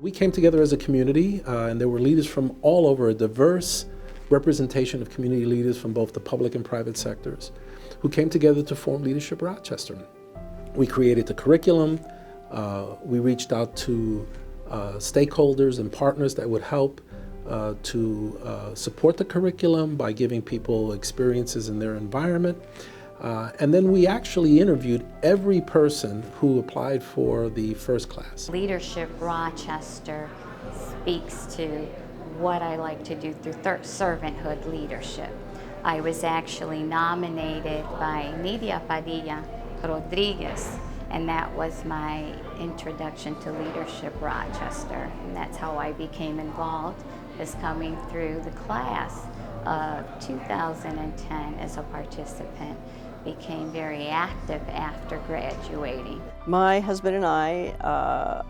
We came together as a community, and there were leaders from all over, a diverse representation of community leaders from both the public and private sectors, who came together to form Leadership Rochester. We created the curriculum. We reached out to stakeholders and partners that would help to support the curriculum by giving people experiences in their environment. And then we actually interviewed every person who applied for the first class. Leadership Rochester speaks to what I like to do through servanthood leadership. I was actually nominated by Nidia Padilla Rodriguez, and that was my introduction to Leadership Rochester. And that's how I became involved, is coming through the class of 2010 as a participant. Became very active after graduating. My husband and I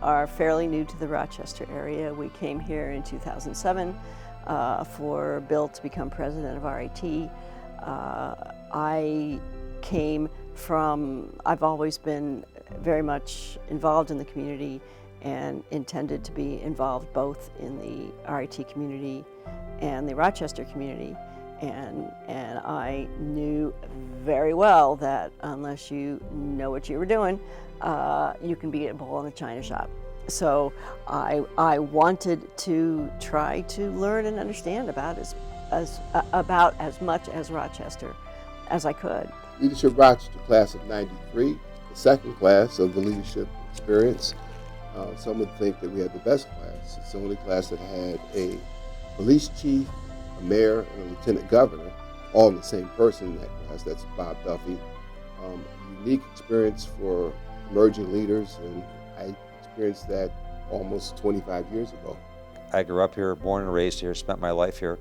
are fairly new to the Rochester area. We came here in 2007 for Bill to become president of RIT. I came from, I've always been very much involved in the community and intended to be involved both in the RIT community and the Rochester community. And I knew very well that unless you know what you were doing, you can be a bull in a china shop. So I wanted to try to learn and understand about as much as Rochester as I could. Leadership Rochester class of '93, the second class of the leadership experience. Some would think that we had the best class. It's the only class that had a police chief, a mayor, and a lieutenant governor, all in the same person in that class. That's Bob Duffy. Unique experience for emerging leaders, and I experienced that almost 25 years ago. I grew up here, born and raised here, spent my life here,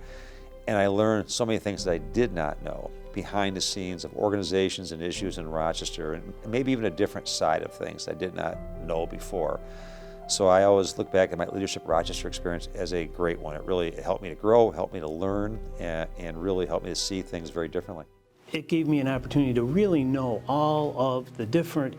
and I learned so many things that I did not know behind the scenes of organizations and issues in Rochester, and maybe even a different side of things I did not know before. So I always look back at my Leadership Rochester experience as a great one. It really helped me to grow, helped me to learn, and really helped me to see things very differently. It gave me an opportunity to really know all of the different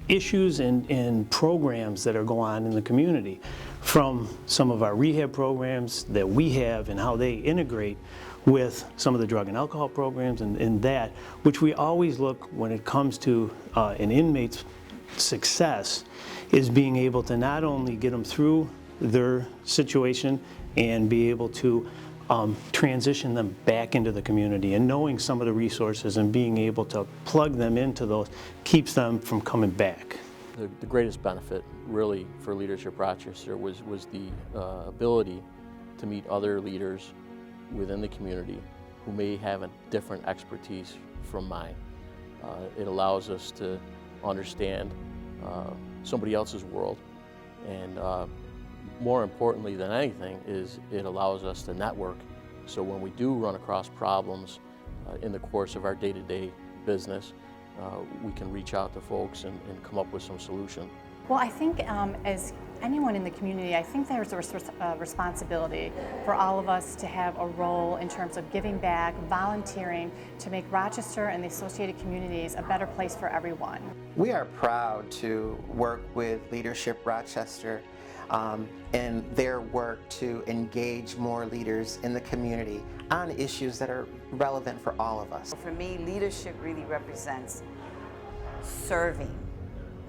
issues and programs that are going on in the community, from some of our rehab programs that we have and how they integrate with some of the drug and alcohol programs and that, which we always look when it comes to an inmate's success, is being able to not only get them through their situation and be able to transition them back into the community, and knowing some of the resources and being able to plug them into those keeps them from coming back. The greatest benefit really for Leadership Rochester was the ability to meet other leaders within the community who may have a different expertise from mine. It allows us to understand somebody else's world, and more importantly than anything is it allows us to network. So when we do run across problems in the course of our day-to-day business, we can reach out to folks and come up with some solution. Well, I think as anyone in the community, I think there's a responsibility for all of us to have a role in terms of giving back, volunteering, to make Rochester and the associated communities a better place for everyone. We are proud to work with Leadership Rochester in their work to engage more leaders in the community on issues that are relevant for all of us. For me, leadership really represents serving.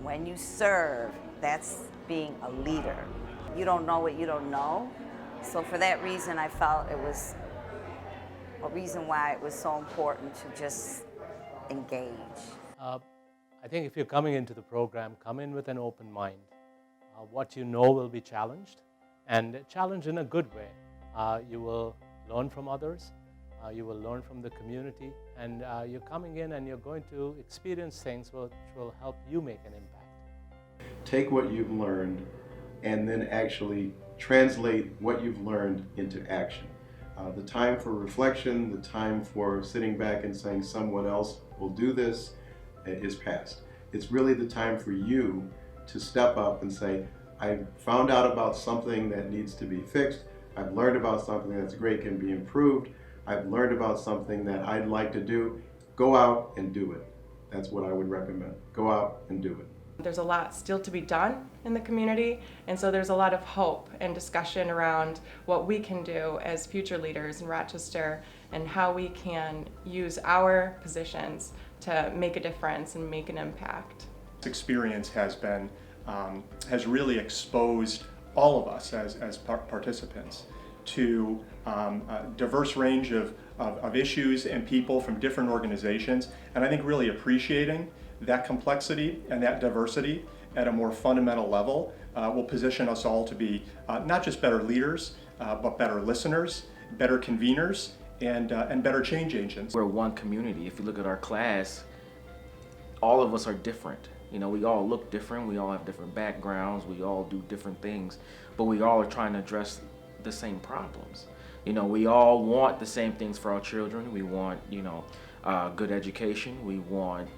When you serve, that's being a leader. You don't know what you don't know. So for that reason, I felt it was a reason why it was so important to just engage. I think if you're coming into the program, come in with an open mind. What you know will be challenged, and challenged in a good way. You will learn from others, you will learn from the community, and you're coming in and you're going to experience things which will help you make an impact. Take what you've learned and then actually translate what you've learned into action. The time for reflection, the time for sitting back and saying someone else will do this is past. It's really the time for you to step up and say, I found out about something that needs to be fixed. I've learned about something that's great, can be improved. I've learned about something that I'd like to do. Go out and do it. That's what I would recommend. Go out and do it. There's a lot still to be done in the community, and so there's a lot of hope and discussion around what we can do as future leaders in Rochester and how we can use our positions to make a difference and make an impact. This experience has really exposed all of us as participants to a diverse range of issues and people from different organizations, and I think really appreciating that complexity and that diversity at a more fundamental level will position us all to be not just better leaders, but better listeners, better conveners, and better change agents. We're one community. If you look at our class, all of us are different. You know, we all look different, we all have different backgrounds, we all do different things, but we all are trying to address the same problems. You know, we all want the same things for our children. We want, good education. We want,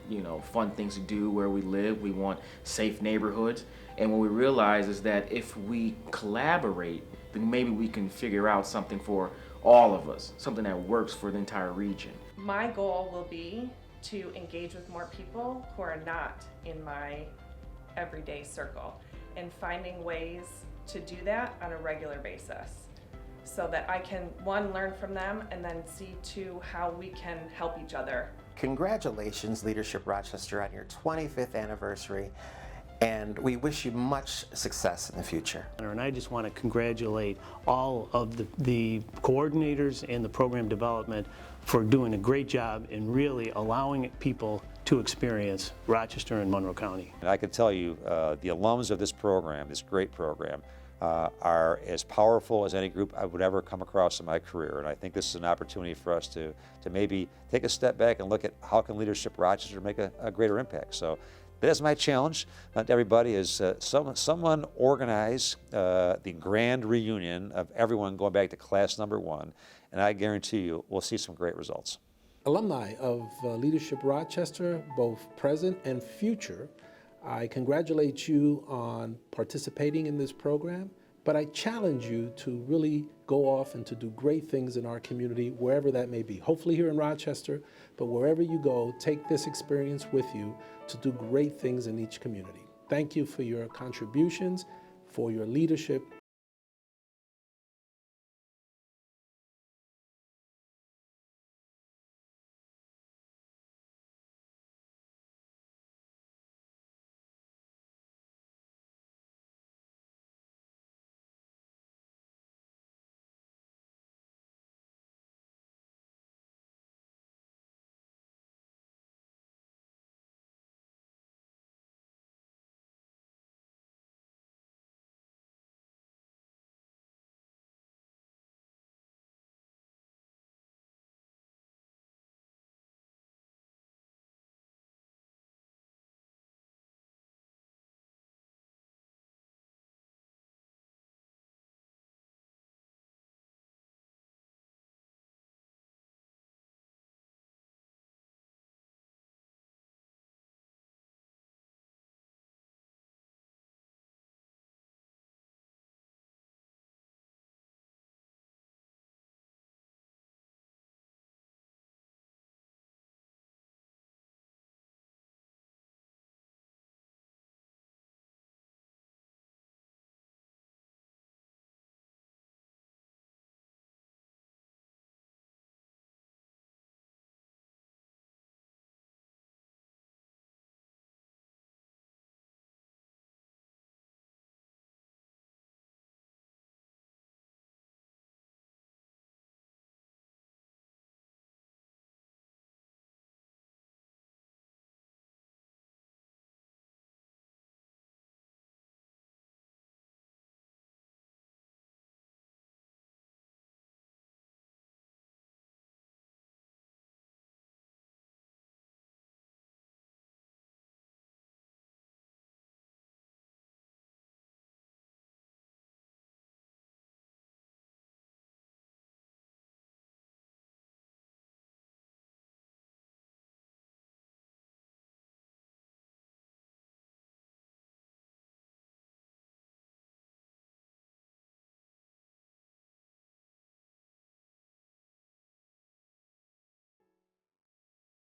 fun things to do where we live. We want safe neighborhoods. And what we realize is that if we collaborate, then maybe we can figure out something for all of us, something that works for the entire region. My goal will be to engage with more people who are not in my everyday circle and finding ways to do that on a regular basis so that I can, one, learn from them, and then see, two, how we can help each other. Congratulations, Leadership Rochester, on your 25th anniversary, and we wish you much success in the future. And I just want to congratulate all of the coordinators and the program development for doing a great job in really allowing people to experience Rochester and Monroe County. And I can tell you, the alums of this program, this great program, are as powerful as any group I would ever come across in my career. And I think this is an opportunity for us to maybe take a step back and look at how can Leadership Rochester make a greater impact. So that is my challenge to everybody, is someone organize the grand reunion of everyone going back to class number 1, and I guarantee you we'll see some great results. Alumni of Leadership Rochester, both present and future, I congratulate you on participating in this program, but I challenge you to really go off and to do great things in our community, wherever that may be. Hopefully here in Rochester, but wherever you go, take this experience with you to do great things in each community. Thank you for your contributions, for your leadership,